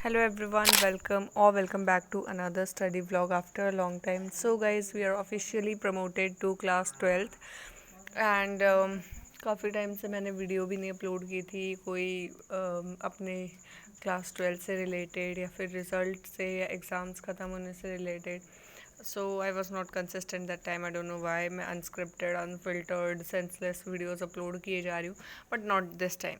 Hello everyone, welcome back to another study vlog after a long time. So guys, we are officially promoted to class 12th and काफ़ी time से मैंने video भी नहीं upload की थी कोई अपने क्लास 12 से रिलेटेड या फिर रिज़ल्ट से या एग्ज़ाम्स ख़त्म होने से related. So I was not consistent that time. I don't know why मैं unscripted unfiltered senseless videos upload किए जा रही हूँ, बट नॉट दिस टाइम.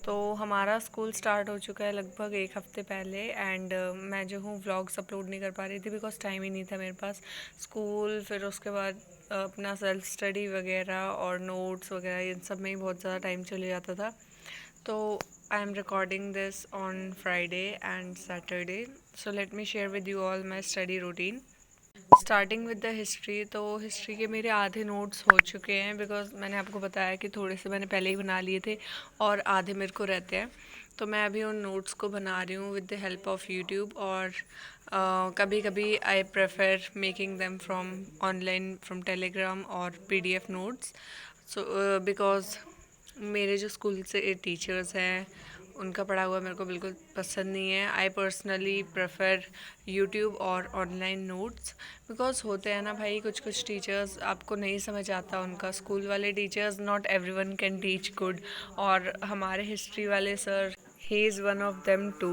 तो हमारा स्कूल स्टार्ट हो चुका है लगभग एक हफ़्ते पहले एंड मैं जो हूँ व्लॉग्स अपलोड नहीं कर पा रही थी बिकॉज टाइम ही नहीं था मेरे पास. स्कूल फिर उसके बाद अपना सेल्फ स्टडी वगैरह और नोट्स वगैरह इन सब में ही बहुत ज़्यादा टाइम चले जाता था. तो I am recording this on Friday and Saturday. So let me share with you all my study routine. Starting with the history. तो हिस्ट्री के मेरे आधे नोट्स हो चुके हैं बिकॉज मैंने आपको बताया कि थोड़े से मैंने पहले ही बना लिए थे और आधे मेरे को रहते हैं. तो मैं अभी उन नोट्स को बना रही हूँ with the help of YouTube. और कभी कभी I prefer making them from online from Telegram और PDF नोट्स. सो बिकॉज मेरे जो स्कूल से टीचर्स हैं उनका पढ़ा हुआ मेरे को बिल्कुल पसंद नहीं है. आई पर्सनली प्रेफर यूट्यूब और ऑनलाइन नोट्स बिकॉज होते हैं ना भाई, कुछ कुछ टीचर्स आपको नहीं समझ आता उनका. स्कूल वाले teachers not everyone can teach good. और हमारे हिस्ट्री वाले sir, he is one of them too.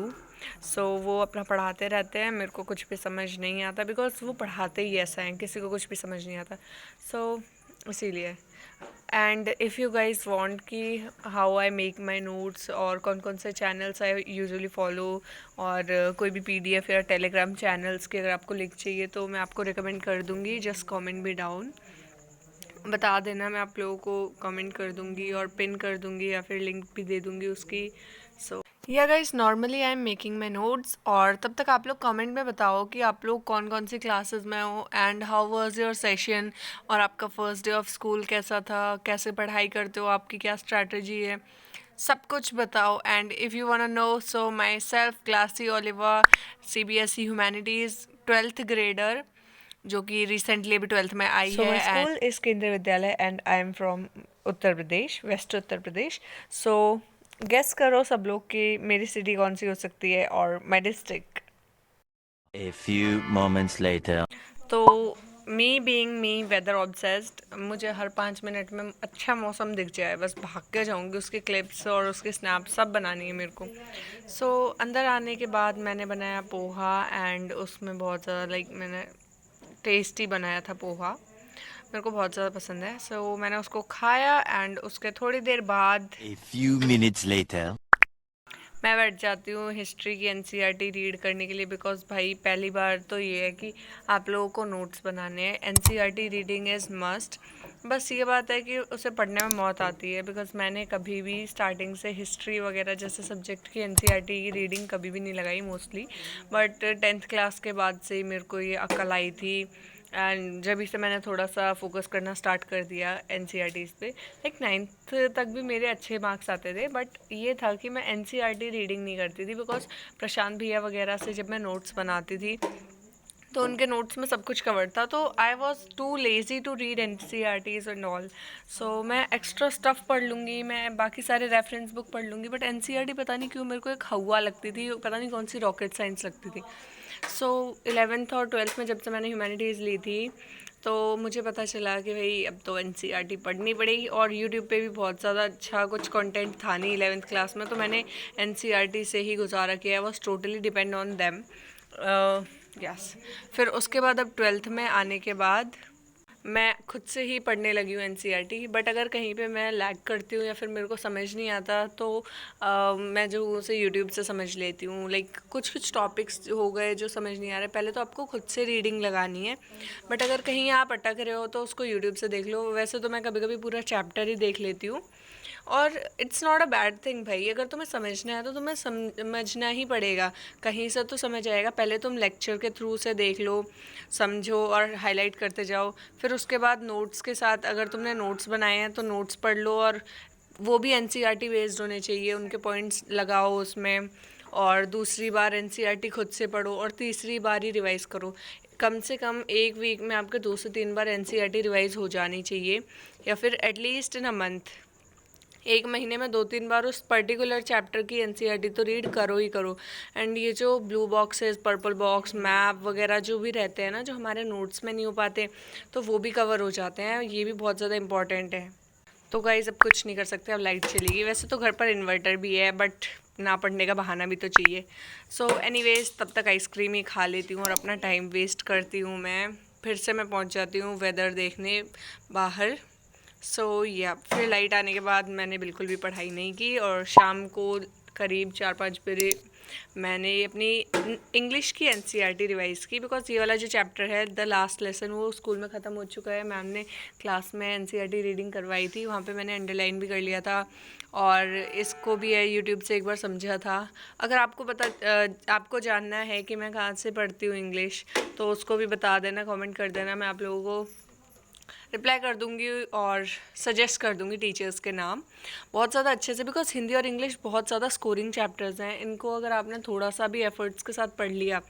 So वो अपना पढ़ाते रहते हैं, मेरे को कुछ भी समझ नहीं आता बिकॉज वो पढ़ाते ही ऐसा हैं, किसी को कुछ भी समझ नहीं आता. सो इसीलिए. And if you guys want कि how I make my notes और कौन कौन से चैनल्स आई यूजुअली फॉलो और कोई भी PDF या टेलीग्राम चैनल्स के अगर आपको लिंक चाहिए तो मैं आपको रिकमेंड कर दूँगी. जस्ट कमेंट मी डाउन, बता देना, मैं आप लोगों को कमेंट कर दूँगी और पिन कर दूँगी या फिर लिंक भी दे दूँगी उसकी. सो या guys, normally I am making my notes. और तब तक आप लोग कमेंट में बताओ कि आप लोग कौन कौन सी क्लासेस में हो and how was your session. और आपका फर्स्ट डे ऑफ स्कूल कैसा था, कैसे पढ़ाई करते हो, आपकी क्या स्ट्रैटेजी है, सब कुछ बताओ. And if you want know, so myself क्लासी ओलिवा, CBSE ह्यूमैनिटीज़ 12th ग्रेडर, जो कि रिसेंटली अभी 12th में आई है. सो my school is Kendriya Vidyalaya and I am from Uttar Pradesh, west Uttar Pradesh. So guess करो सब लोग कि मेरी सिटी कौन सी हो सकती है और my district. A few moments later. तो me being me weather obsessed, मुझे हर 5 मिनट में अच्छा मौसम दिख जाए बस भाग के जाऊँगी, उसके क्लिप्स और उसके स्नैप सब बनानी है मेरे को. सो अंदर आने के बाद मैंने बनाया पोहा एंड उसमें बहुत ज़्यादा मैंने टेस्टी बनाया था पोहा, मेरे को बहुत ज़्यादा पसंद है. सो मैंने उसको खाया एंड उसके थोड़ी देर बाद A few minutes later. मैं बैठ जाती हूँ हिस्ट्री की NCERT रीड करने के लिए. बिकॉज भाई पहली बार तो ये है कि आप लोगों को नोट्स बनाने हैं. NCERT reading is must. बस ये बात है कि उसे पढ़ने में मौत आती है बिकॉज मैंने कभी भी स्टार्टिंग से हिस्ट्री वगैरह जैसे सब्जेक्ट की NCERT की रीडिंग कभी भी नहीं लगाई मोस्टली. बट 10th क्लास के बाद से मेरे को ये अक्ल आई थी एंड जब से मैंने थोड़ा सा फोकस करना स्टार्ट कर दिया NCERTs पे. 9th तक भी मेरे अच्छे मार्क्स आते थे, बट ये था कि मैं NCERT रीडिंग नहीं करती थी बिकॉज प्रशांत भैया वगैरह से जब मैं नोट्स बनाती थी तो उनके नोट्स में सब कुछ कवर था. तो I was too lazy to read NCERTs and all. So मैं एक्स्ट्रा स्टफ़ पढ़ लूँगी, मैं बाकी सारे रेफरेंस बुक पढ़ लूँगी, बट NCERT पता नहीं क्यों मेरे को एक हवा लगती थी, पता नहीं कौन सी रॉकेट साइंस लगती थी. सो 11th और 12th में जब से मैंने ह्यूमैनिटीज़ ली थी तो मुझे पता चला कि भाई अब तो NCERT पढ़नी पड़ेगी. और यूट्यूब पे भी बहुत ज़्यादा अच्छा कुछ कंटेंट था नहीं 11th क्लास में, तो मैंने NCERT से ही गुजारा किया. Was totally depend on them. Yes. फिर उसके बाद अब 12th में आने के बाद मैं खुद से ही पढ़ने लगी हूँ NCERT. बट अगर कहीं पे मैं लैग करती हूँ या फिर मेरे को समझ नहीं आता तो मैं जो उसे यूट्यूब से समझ लेती हूँ. कुछ कुछ टॉपिक्स हो गए जो समझ नहीं आ रहे, पहले तो आपको खुद से रीडिंग लगानी है. बट अगर कहीं आप अटक रहे हो तो उसको यूट्यूब से देख लो. वैसे तो मैं कभी कभी पूरा चैप्टर ही देख लेती हूँ. और it's not a bad thing भाई, अगर तुम्हें समझना है तो तुम्हें समझना ही पड़ेगा. कहीं से तो समझ आएगा. पहले तुम लेक्चर के थ्रू से देख लो, समझो और हाईलाइट करते जाओ. फिर उसके बाद नोट्स के साथ अगर तुमने नोट्स बनाए हैं तो नोट्स पढ़ लो, और वो भी NCERT बेस्ड होने चाहिए, उनके पॉइंट्स लगाओ उसमें. और दूसरी बार NCERT खुद से पढ़ो और तीसरी बार ही रिवाइज़ करो. कम से कम एक वीक में आपके 2 से 3 बार NCERT रिवाइज़ हो जानी चाहिए, या फिर एटलीस्ट इन अ मंथ. एक महीने में 2-3 बार उस पर्टिकुलर चैप्टर की एनसीईआरटी तो रीड करो ही करो। एंड ये जो blue boxes, purple box, map वगैरह जो भी रहते हैं ना, जो हमारे नोट्स में नहीं हो पाते, तो वो भी कवर हो जाते हैं। ये भी बहुत ज़्यादा इंपॉर्टेंट है। तो गाइज़ अब कुछ नहीं कर सकते, अब लाइट चली गई। वैसे तो घर पर इन्वर्टर भी है, बट ना पढ़ने का बहाना भी तो चाहिए। सो एनीवेज, तब तक आइसक्रीम ही खा लेती हूँ और अपना टाइम वेस्ट करती हूँ मैं। फिर से मैं पहुँच जाती हूँ वेदर देखने बाहर। सो या फिर लाइट आने के बाद मैंने बिल्कुल भी पढ़ाई नहीं की, और शाम को करीब 4-5 बजे मैंने अपनी इंग्लिश की एनसीईआरटी रिवाइज़ की, बिकॉज ये वाला जो चैप्टर है द लास्ट लेसन वो स्कूल में ख़त्म हो चुका है। मैम ने क्लास में एनसीईआरटी रीडिंग करवाई थी, वहाँ पे मैंने अंडरलाइन भी कर लिया था, और इसको भी है यूट्यूब से एक बार समझा था। अगर आपको जानना है कि मैं कहाँ से पढ़ती हूँ इंग्लिश, तो उसको भी बता देना, कमेंट कर देना, मैं आप लोगों को रिप्लाई कर दूंगी और सजेस्ट कर दूंगी टीचर्स के नाम बहुत ज़्यादा अच्छे से, बिकॉज हिंदी और इंग्लिश बहुत ज़्यादा स्कोरिंग चैप्टर्स हैं। इनको अगर आपने थोड़ा सा भी एफर्ट्स के साथ पढ़ लिया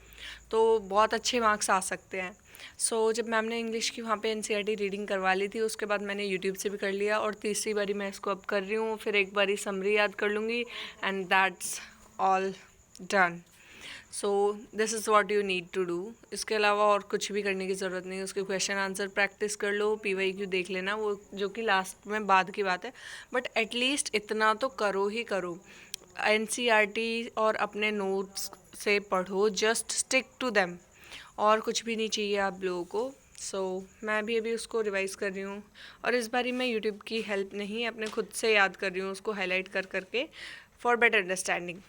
तो बहुत अच्छे मार्क्स आ सकते हैं। सो जब मैम ने इंग्लिश की वहाँ पे एनसीईआरटी रीडिंग करवा ली थी, उसके बाद मैंने यूट्यूब से भी कर लिया, और तीसरी बारी मैं इसको अब कर रही हूँ। फिर एक बारी समरी याद कर लूँगी, and that's all done. So this is what you need to do. इसके अलावा और कुछ भी करने की ज़रूरत नहीं है। उसके क्वेश्चन आंसर प्रैक्टिस कर लो, PYQ देख लेना, वो जो कि लास्ट में बाद की बात है, बट एटलीस्ट इतना तो करो ही करो। एनसीईआरटी और अपने नोट्स से पढ़ो, जस्ट स्टिक टू देम, और कुछ भी नहीं चाहिए आप लोगों को। सो मैं भी अभी उसको रिवाइज़ कर रही हूँ, और इस बारी मैं यूट्यूब की हेल्प नहीं, अपने खुद से याद कर रही हूँ उसको हाईलाइट कर करके, फॉर बेटर अंडरस्टैंडिंग।